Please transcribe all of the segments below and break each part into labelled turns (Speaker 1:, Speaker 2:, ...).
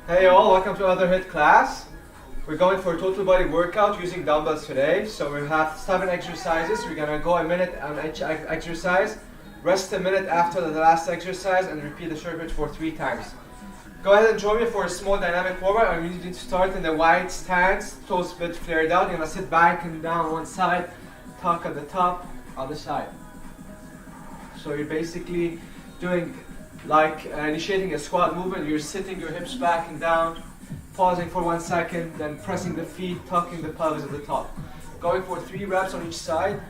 Speaker 1: Hey all, welcome to another HIIT class. We're going for a total body workout using dumbbells today. So we have 7 exercises. We're gonna go a minute on each exercise, rest a minute after the last exercise, and repeat the circuit for 3 times. Go ahead and join me for a small dynamic warm-up. I'm going to start in the wide stance, toes a bit flared out. You're gonna sit back and down one side, tuck at the top, other side. So you're basically doing like initiating a squat movement. You're sitting your hips back and down, pausing for 1 second, then pressing the feet, tucking the pelvis at the top. Going for 3 reps on each side.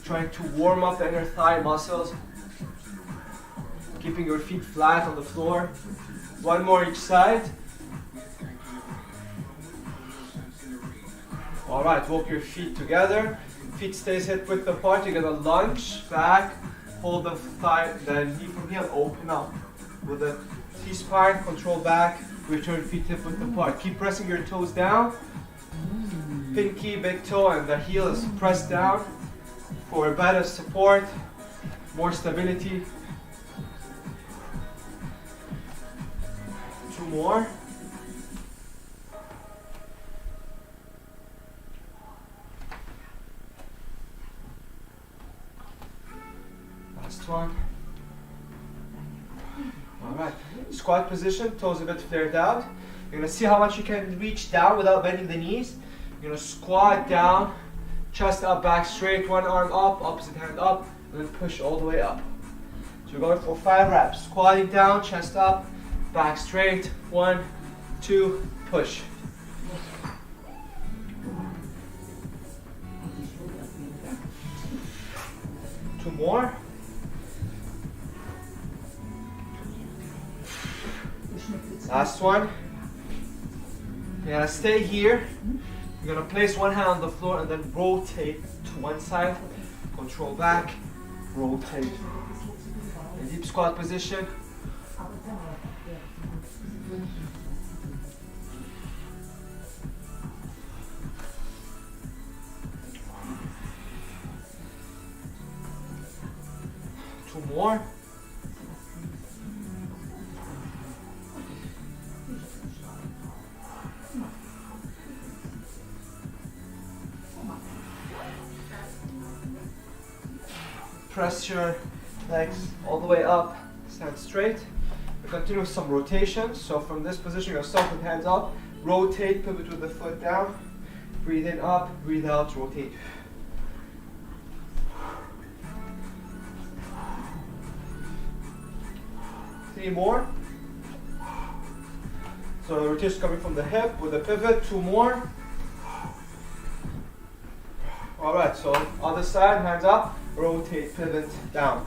Speaker 1: Trying to warm up the inner thigh muscles. Keeping your feet flat on the floor. 1 more each side. Alright, walk your feet together. Feet stays hip width apart. You're gonna lunge back, hold the thigh, then knee from here and open up. With the T-spine, control back, return feet hip width apart. Keep pressing your toes down. Pinky, big toe, and the heel is pressed down for better support, more stability. 2 more. Last one. Alright, squat position, toes a bit flared out. You're gonna see how much you can reach down without bending the knees. You're gonna squat down, chest up, back straight, 1 arm up, opposite hand up, and then push all the way up. So we're going for 5 reps. Squatting down, chest up, back straight, 1, 2, push. Two more. Last one. You're gonna stay here. You're gonna place 1 hand on the floor and then rotate to one side. Control back, rotate. In deep squat position. Two more. Press your legs all the way up, stand straight. We continue with some rotations. So from this position, you're gonna start with hands up, rotate, pivot with the foot down, breathe in up, breathe out, rotate. Three more. So rotation coming from the hip with a pivot, 2 more. Alright, so other side, hands up, rotate, pivot, down.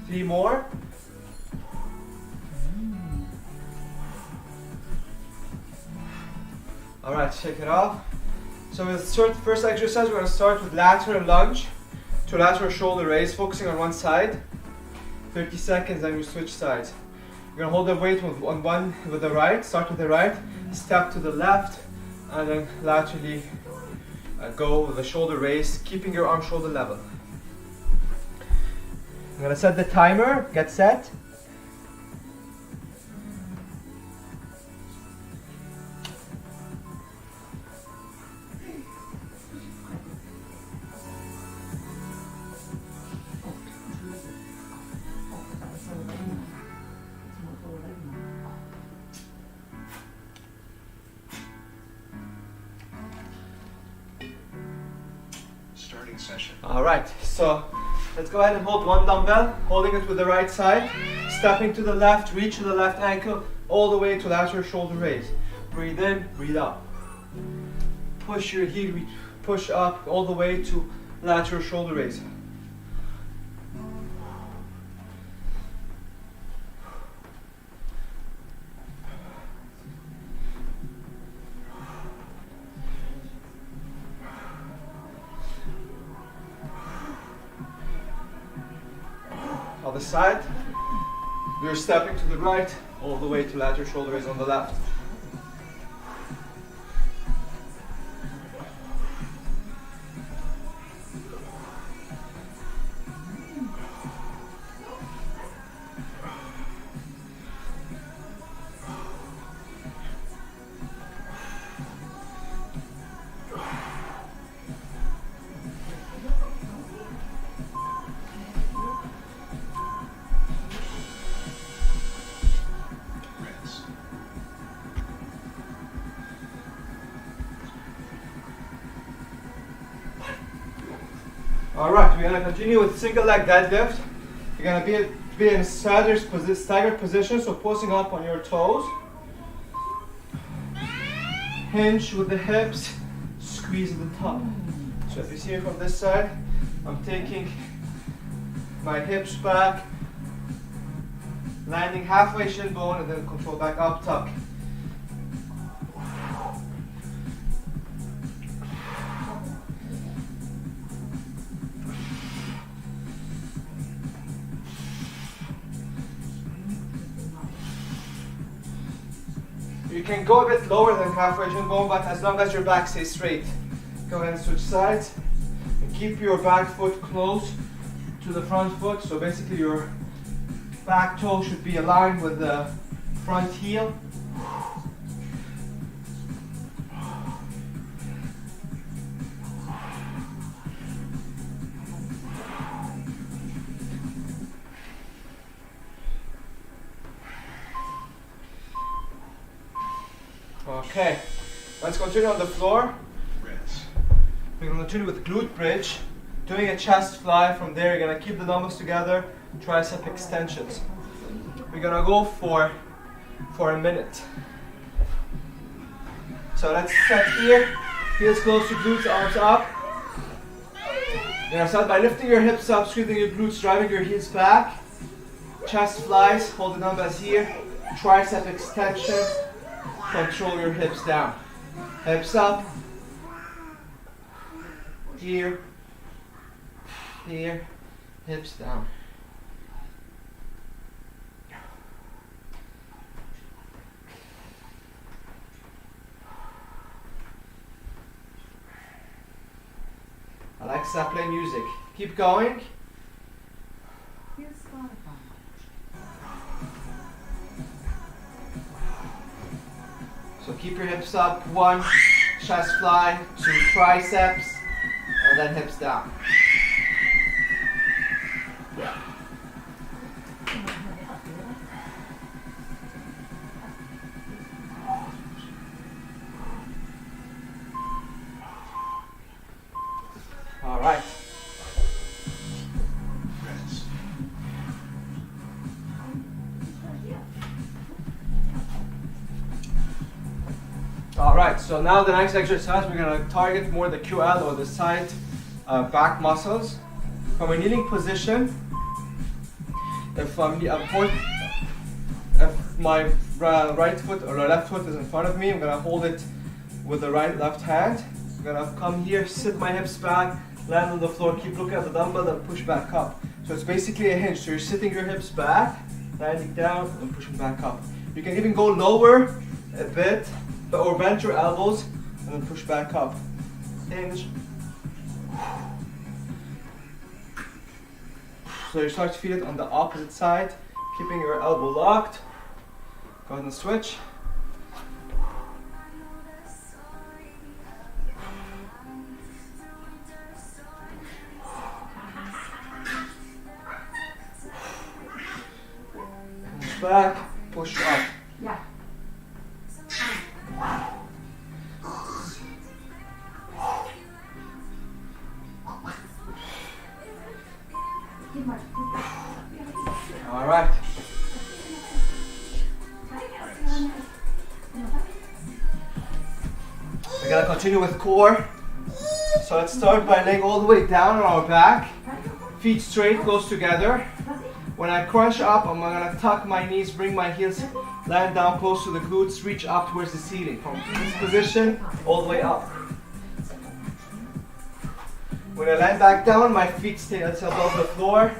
Speaker 1: Three more. Alright, shake it off. So with the first exercise, we're going to start with lateral lunge to lateral shoulder raise, focusing on one side. 30 seconds, then you switch sides. You're going to hold the weight on one with the right, start with the right, step to the left, and then laterally go with the shoulder raise, keeping your arm shoulder level. I'm going to set the timer, get set.
Speaker 2: Session.
Speaker 1: Alright, so let's go ahead and hold 1 dumbbell, holding it with the right side, stepping to the left, reach to the left ankle, all the way to lateral shoulder raise. Breathe in, breathe out. Push your heel, push up all the way to lateral shoulder raise. Other side, you're stepping to the right, all the way to lateral shoulder raise on the left. Alright, we're gonna continue with single leg deadlift. You're gonna be in a staggered position, so posing up on your toes. Hinge with the hips, squeeze at the top. So if you see it from this side, I'm taking my hips back, landing halfway shin bone, and then control back up, tuck. You can go a bit lower than halfway shin bone, but as long as your back stays straight. Go ahead and switch sides. And keep your back foot close to the front foot. So basically your back toe should be aligned with the front heel. Okay, let's continue on the floor. We're going to continue with glute bridge, doing a chest fly. From there, you're going to keep the dumbbells together, tricep extensions. We're going to go for a minute. So let's set here, heels close to glutes, arms up. You're going to start by lifting your hips up, squeezing your glutes, driving your heels back. Chest flies, hold the dumbbells here, tricep extension. Control your hips down. Hips up. Here. Here. Hips down. Alexa, play music. Keep going. So keep your hips up, 1, chest fly, 2 triceps, and then hips down. All right. Alright, so now the next exercise, we're going to target more the QL or the side back muscles. From a kneeling position, if my right foot or left foot is in front of me, I'm going to hold it with the left hand. I'm going to come here, sit my hips back, land on the floor, keep looking at the dumbbell and push back up. So it's basically a hinge. So you're sitting your hips back, landing down and pushing back up. You can even go lower a bit, or bend your elbows and then push back up. Hinge. So you start to feel it on the opposite side, keeping your elbow locked. Go ahead and switch. Push back, push up.
Speaker 2: Yeah.
Speaker 1: All right. We're gonna continue with core. So let's start by laying all the way down on our back, feet straight, close together. When I crunch up, I'm gonna tuck my knees, bring my heels, land down close to the glutes, reach up towards the ceiling. From this position, all the way up. When I land back down, my feet stay above the floor,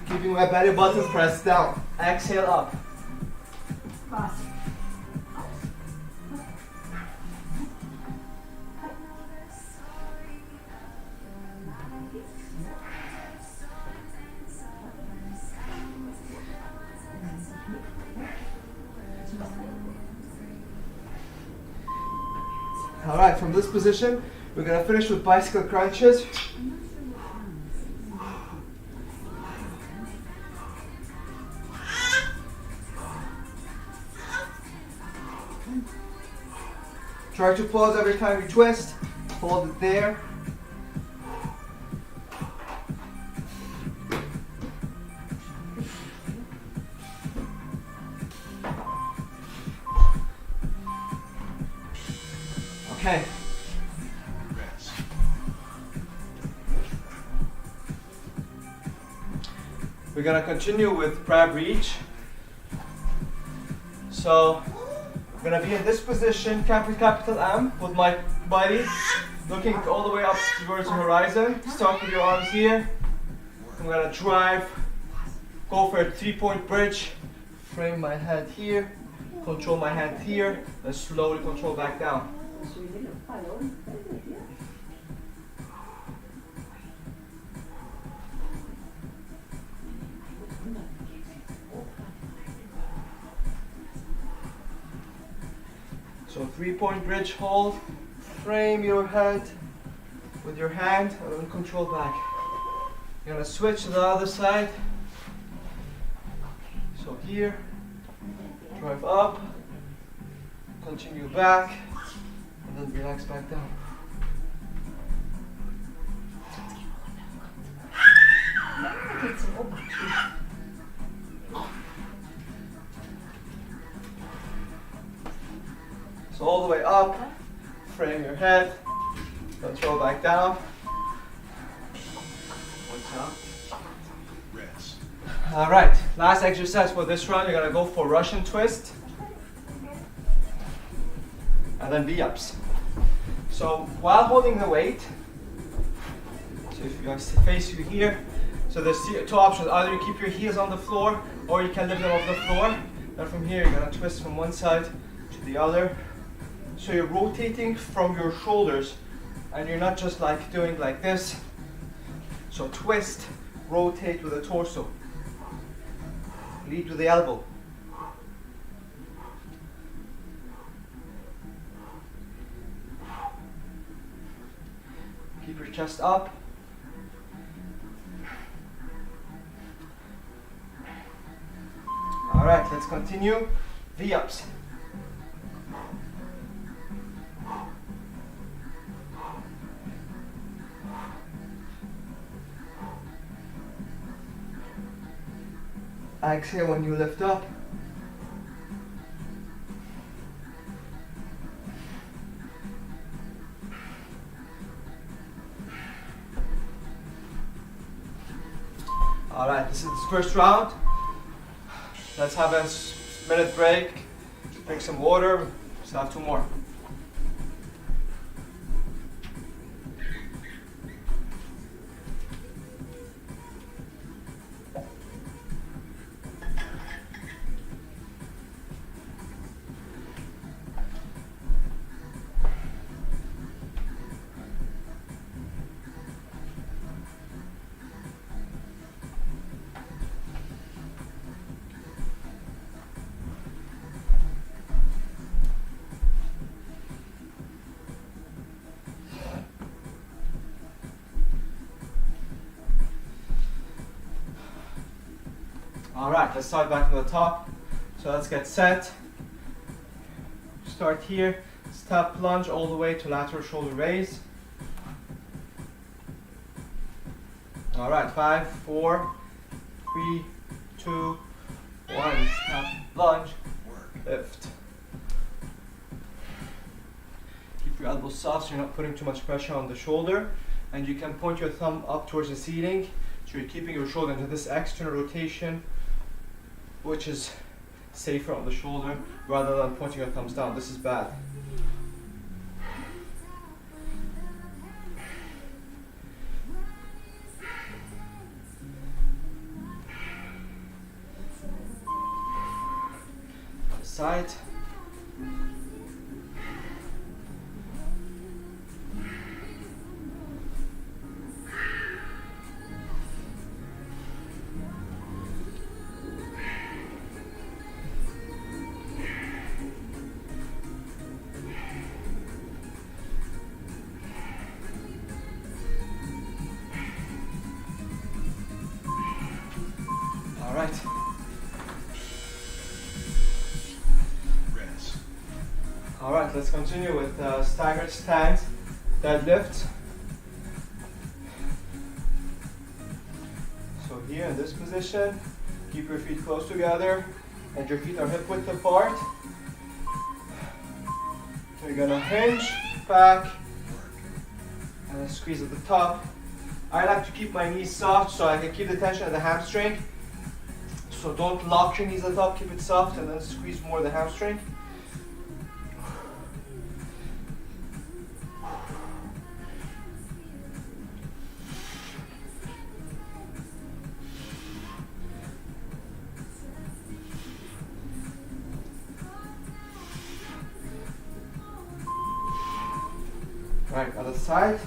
Speaker 1: keeping my belly button pressed down. Exhale up. Alright, from this position, we're going to finish with bicycle crunches. Try to pause every time you twist. Hold it there. Okay. We're gonna continue with crab reach. So I'm gonna be in this position, capital M, with my body looking all the way up towards the horizon. Start with your arms here. I'm gonna drive, go for a 3-point bridge, frame my head here, control my hand here, and slowly control back down. So 3-point bridge hold, frame your head with your hand and then control back. You're gonna switch to the other side. So here, drive up, continue back, and then relax back down. So all the way up, frame your head, control back down. All right, last exercise for this round, you're gonna go for Russian twist and then V-ups. So while holding the weight, so if you face you here, so there's two options. Either you keep your heels on the floor or you can lift them off the floor. Then from here, you're gonna twist from one side to the other. So you're rotating from your shoulders and you're not just like doing like this. So twist, rotate with the torso. Lead with the elbow. Keep your chest up. All right, let's continue. V-ups. Exhale when you lift up. All right, this is the first round. Let's have a minute break, drink some water, still have 2 more. All right, let's start back to the top. So let's get set. Start here, step lunge all the way to lateral shoulder raise. All right, 5, 4, 3, 2, 1. Step lunge, lift. Keep your elbows soft so you're not putting too much pressure on the shoulder. And you can point your thumb up towards the ceiling. So you're keeping your shoulder into this external rotation, which is safer on the shoulder rather than pointing your thumbs down. This is bad. Side. All right. All right, let's continue with staggered stance, deadlift. So here in this position, keep your feet close together and your feet are hip width apart. So you're gonna hinge back, and then squeeze at the top. I like to keep my knees soft so I can keep the tension at the hamstring. So don't lock your knees at the top, keep it soft, and then squeeze more the hamstring. Right, other side.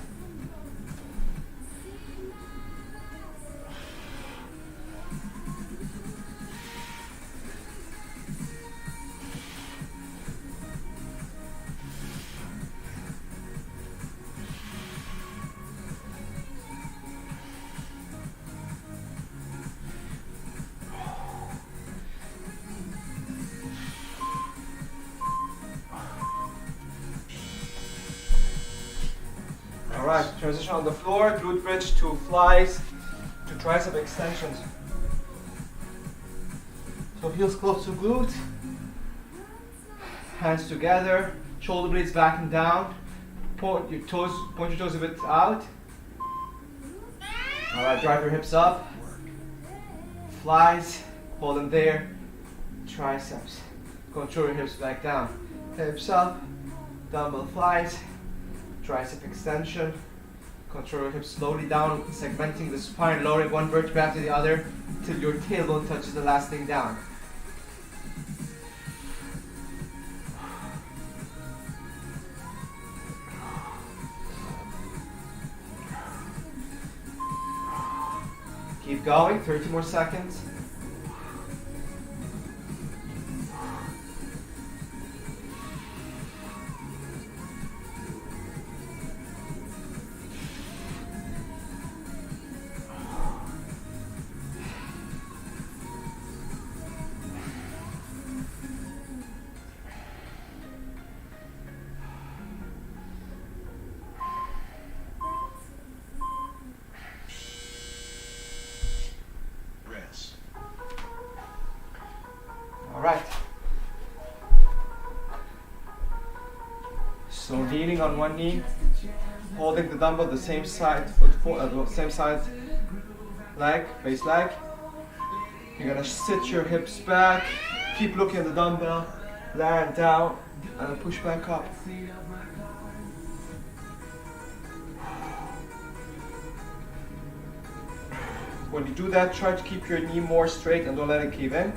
Speaker 1: Alright, transition on the floor, glute bridge to flies, to tricep extensions. So heels close to glute, hands together, shoulder blades back and down, point your toes a bit out. Alright, drive your hips up, flies, hold them there, triceps. Control your hips back down, hips up, dumbbell flies, tricep extension. Control your hips slowly down, segmenting the spine, lowering one vertebra after the other till your tailbone touches the last thing down. Keep going, 30 more seconds. Alright. So leaning on one knee, holding the dumbbell the same side, same side leg, base leg. You're gonna sit your hips back, keep looking at the dumbbell, land down, and then push back up. When you do that, try to keep your knee more straight and don't let it cave in.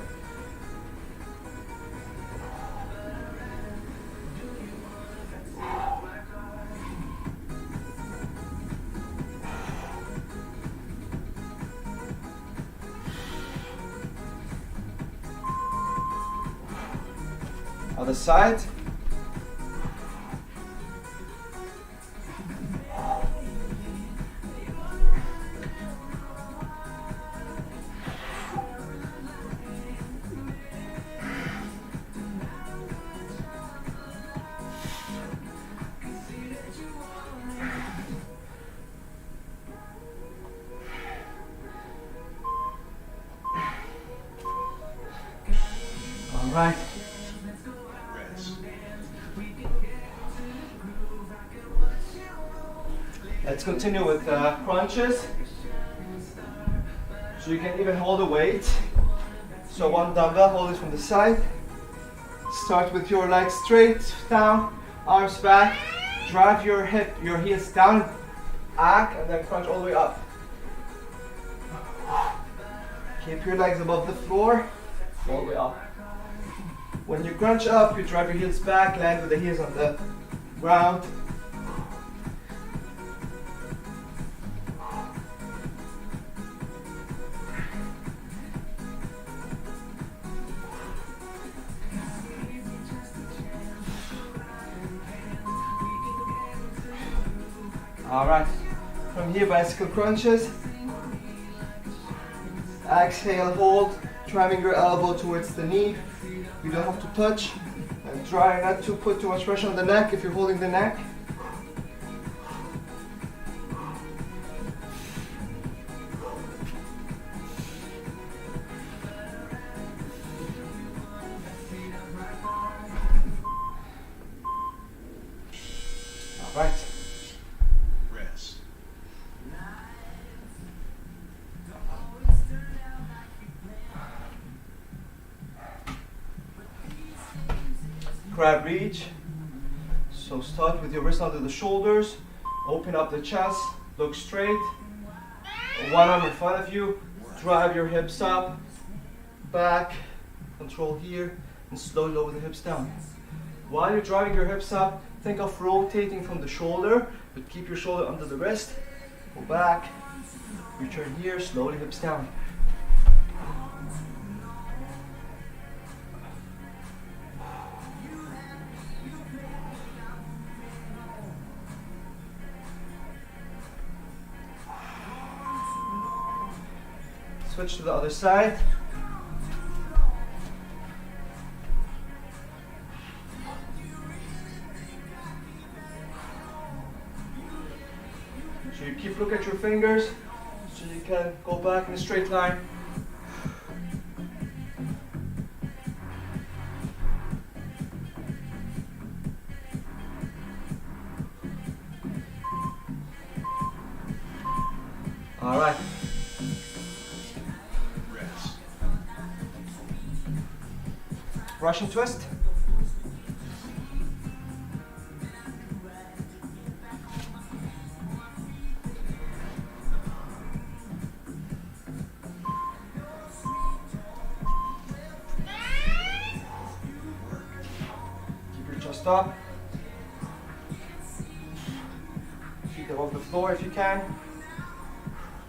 Speaker 1: Other side. All right. Let's continue with crunches. So you can even hold a weight. So one dumbbell, hold it from the side. Start with your legs straight down, arms back. Drive your heels down, back, and then crunch all the way up. Keep your legs above the floor, all the way up. When you crunch up, you drive your heels back, land with the heels on the ground. Alright, from here bicycle crunches. Exhale, hold, driving your elbow towards the knee. You don't have to touch. And try not to put too much pressure on the neck if you're holding the neck. Right.
Speaker 2: Rest.
Speaker 1: Crab reach. So start with your wrist under the shoulders. Open up the chest. Look straight. One arm in front of you. Drive your hips up. Back. Control here. And slowly lower the hips down. While you're driving your hips up, think of rotating from the shoulder, but keep your shoulder under the wrist. Go back. Return here. Slowly hips down. Switch to the other side. So you keep looking at your fingers so you can go back in a straight line. All right. Russian twist. Keep your chest up. Feet above the floor if you can.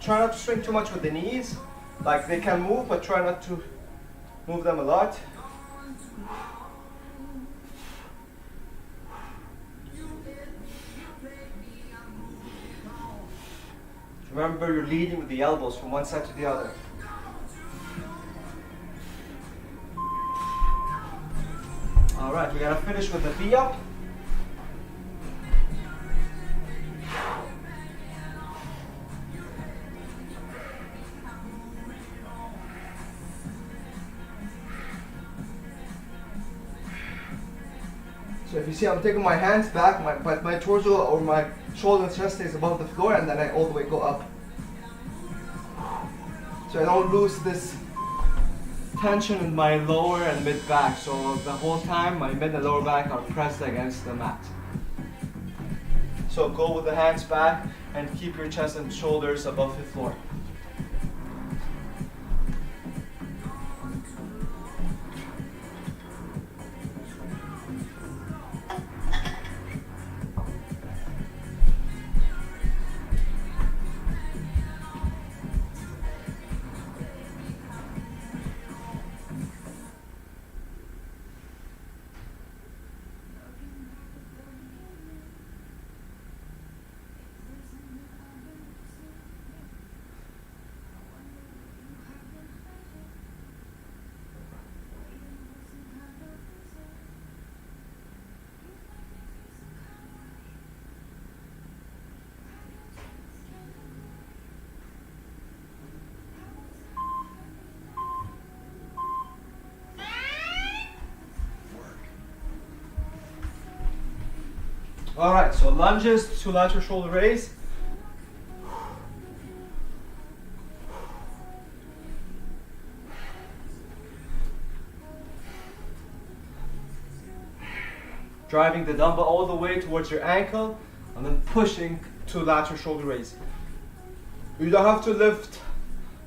Speaker 1: Try not to swing too much with the knees. Like they can move, but try not to move them a lot. Remember, you're leading with the elbows from one side to the other. All right, we're gonna finish with the V up. So if you see, I'm taking my hands back, my torso or my shoulder and chest stays above the floor, and then I all the way go up. So I don't lose this tension in my lower and mid back. So the whole time, my mid and lower back are pressed against the mat. So go with the hands back and keep your chest and shoulders above the floor. All right, so lunges to lateral shoulder raise. Driving the dumbbell all the way towards your ankle and then pushing to lateral shoulder raise. You don't have to lift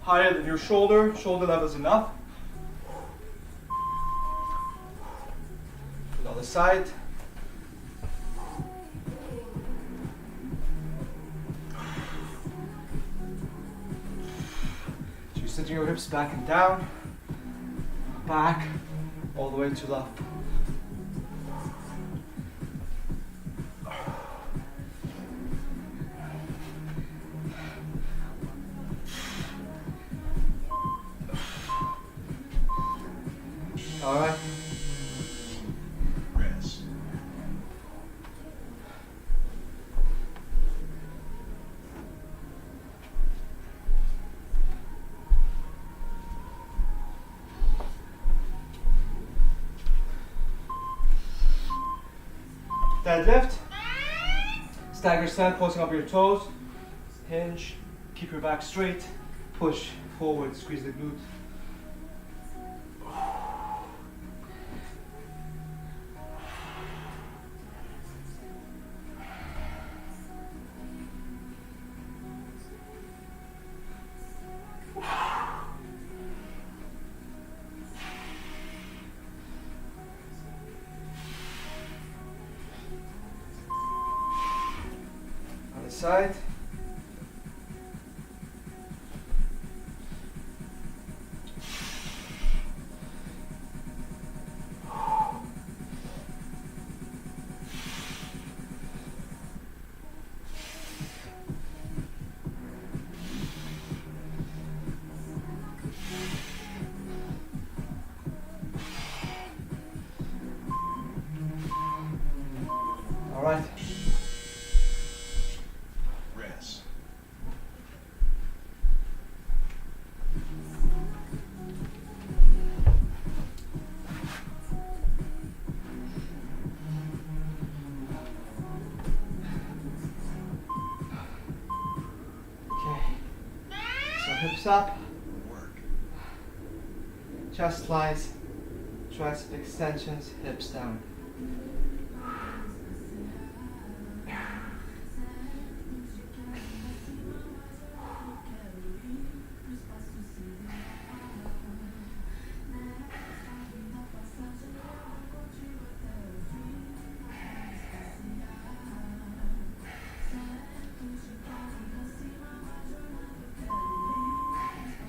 Speaker 1: higher than your shoulder level is enough. To the other side. Sitting your hips back and down, back, all the way to left. All right.
Speaker 2: Rest.
Speaker 1: Deadlift. Stagger stand, pulsing up your toes. Hinge, keep your back straight. Push forward, squeeze the glute. On the side. All right.
Speaker 2: Rest.
Speaker 1: Okay. So hips up,
Speaker 2: Work.
Speaker 1: chest flies, tricep extensions, hips down.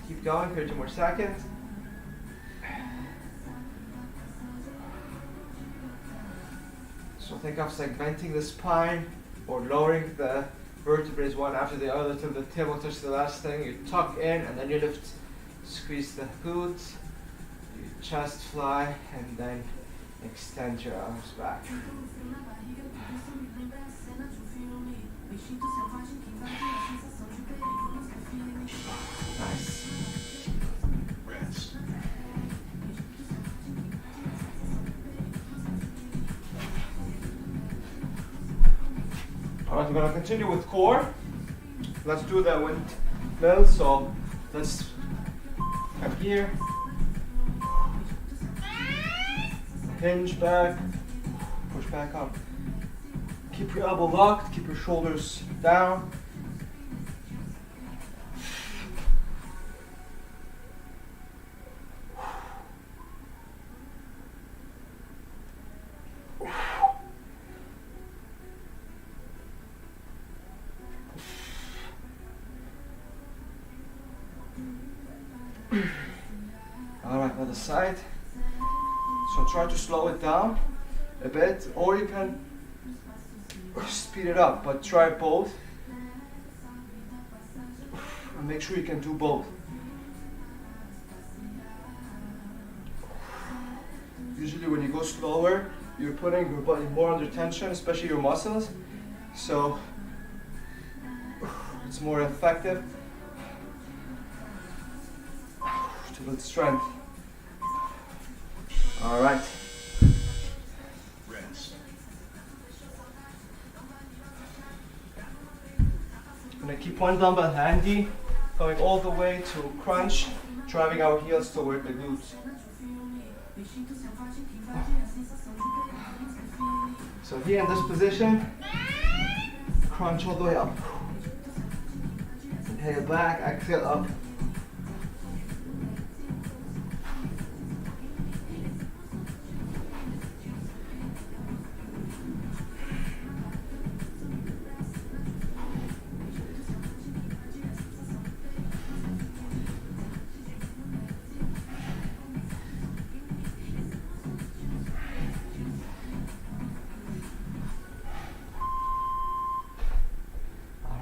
Speaker 1: Keep going, 30 more seconds. So think of segmenting the spine or lowering the vertebrae one after the other till the table touches the last thing. You tuck in and then you lift, squeeze the glutes, you chest fly, and then extend your arms back. Nice.
Speaker 2: Rest.
Speaker 1: Alright, we're going to continue with core. Let's do the windmill. So let's come here. Hinge back. Push back up. Keep your elbow locked. Keep your shoulders down. Alright, other side. So try to slow it down a bit, or you can speed it up, but try both. And make sure you can do both. Usually when you go slower, you're putting your body more under tension, especially your muscles. So it's more effective to build strength. All right.
Speaker 2: Rest.
Speaker 1: I'm gonna keep one dumbbell handy, going all the way to crunch, driving our heels toward the glutes. So here in this position, crunch all the way up. Inhale back, exhale up.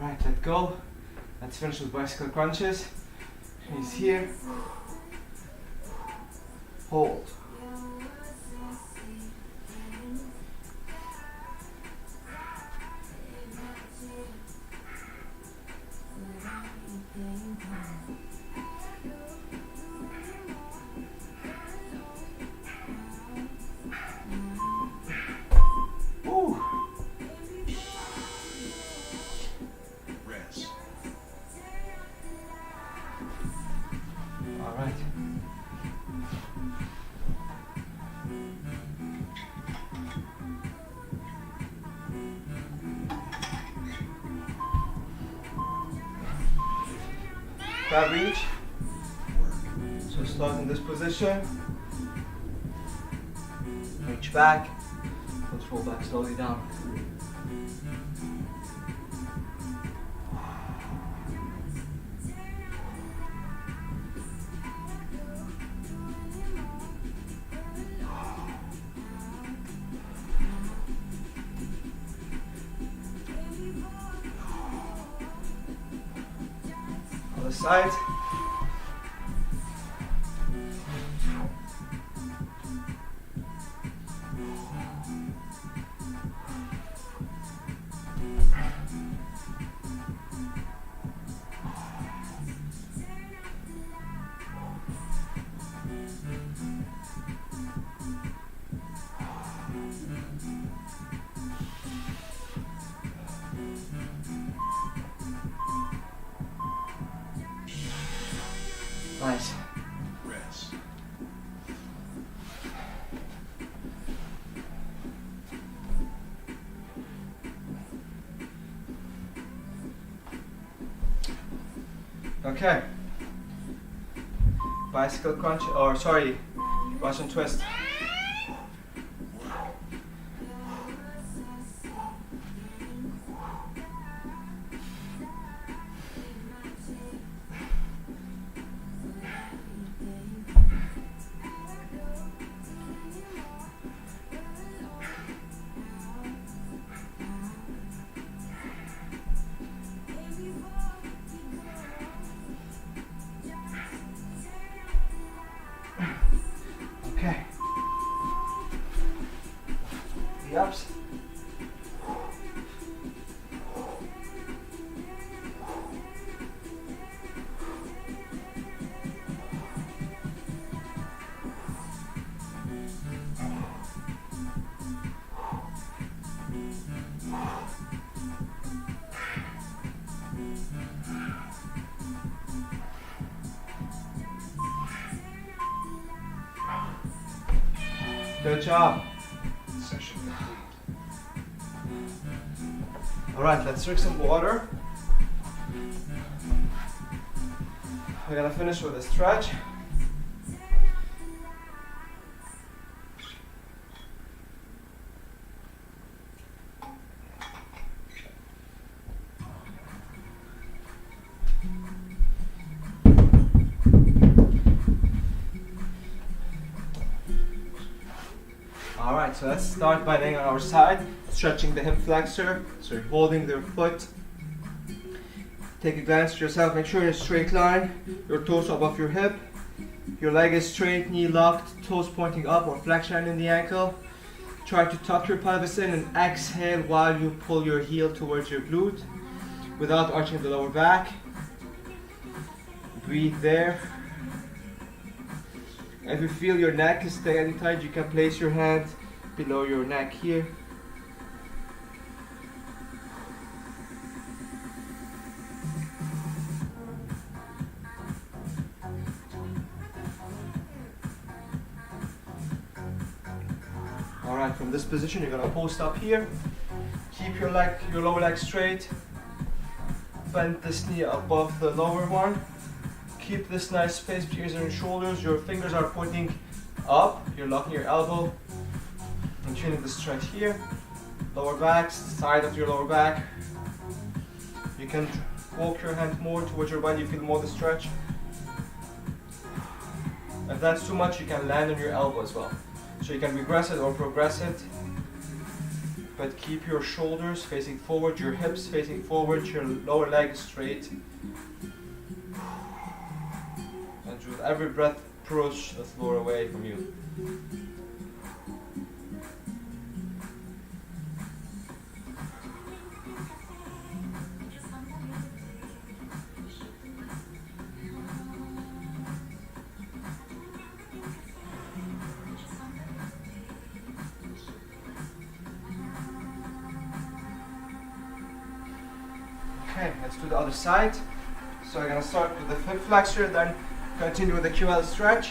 Speaker 1: Alright, let go. Let's finish with bicycle crunches. Knees here. Hold. Woo. Crab reach.
Speaker 2: work,
Speaker 1: So start in this position. Reach back. Let's roll back slowly down. Other side. Nice.
Speaker 2: rest,
Speaker 1: Okay. Bicycle crunch, or sorry, Russian twist. Okay. The ups. Good job.
Speaker 2: session complete.
Speaker 1: All right, let's drink some water. We're gonna finish with a stretch. All right, so let's start by laying on our side, stretching the hip flexor. So you're holding your foot. Take a glance at yourself. Make sure you're in a straight line. Your toes above your hip. Your leg is straight, knee locked, toes pointing up or flexion in the ankle. Try to tuck your pelvis in and exhale while you pull your heel towards your glute without arching the lower back. Breathe there. If you feel your neck is staying tight, you can place your hand below your neck here. Alright, from this position you're gonna post up here. Keep your lower leg straight. Bend this knee above the lower one. Keep this nice space between your shoulders. Your fingers are pointing up. You're locking your elbow and feeling the stretch here. Lower back, side of your lower back. You can walk your hand more towards your body. You feel more the stretch. If that's too much, you can land on your elbow as well. So you can regress it or progress it. But keep your shoulders facing forward, your hips facing forward, your lower leg straight. And with every breath, push the floor away from you. Okay, let's do the other side. So I'm gonna start with the hip flexor, then continue with the QL stretch.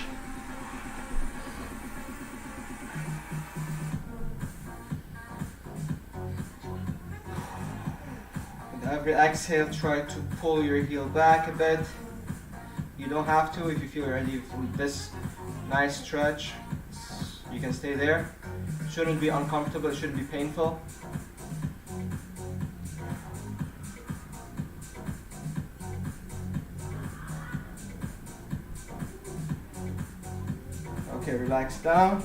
Speaker 1: And every exhale, try to pull your heel back a bit. You don't have to. If you feel ready for this nice stretch, you can stay there. Shouldn't be uncomfortable, it shouldn't be painful. Okay, relax down.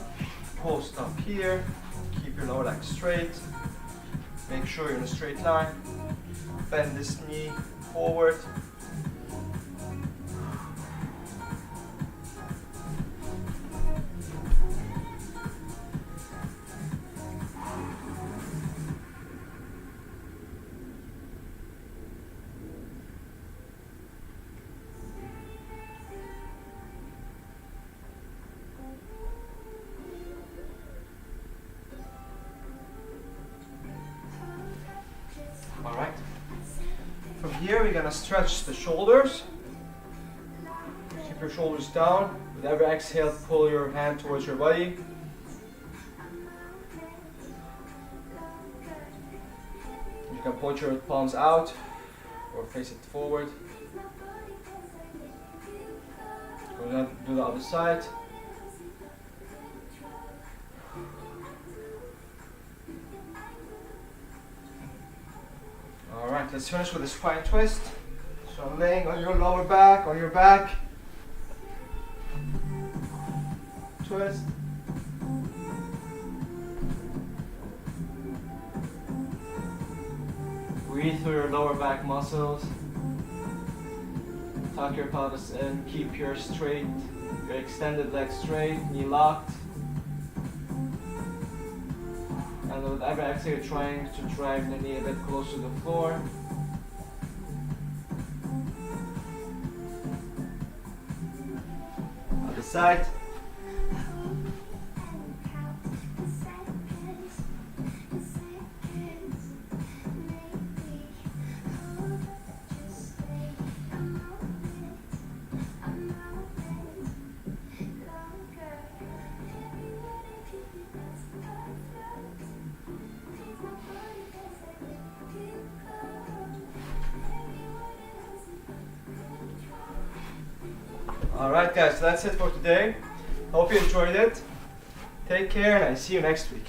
Speaker 1: Post up here. Keep your lower leg straight. Make sure you're in a straight line. Bend this knee forward. Alright. From here we're gonna stretch the shoulders. Keep your shoulders down. With every exhale, pull your hand towards your body. You can point your palms out or face it forward. Go down, do the other side. Alright, let's finish with a spine twist. So I'm laying on your lower back, on your back. Twist. Breathe through your lower back muscles. Tuck your pelvis in, keep your extended leg straight, knee locked. And with every exhale, you're trying to drive the knee a bit closer to the floor. Other side. Alright guys, so that's it for today. Hope you enjoyed it. Take care and I see you next week.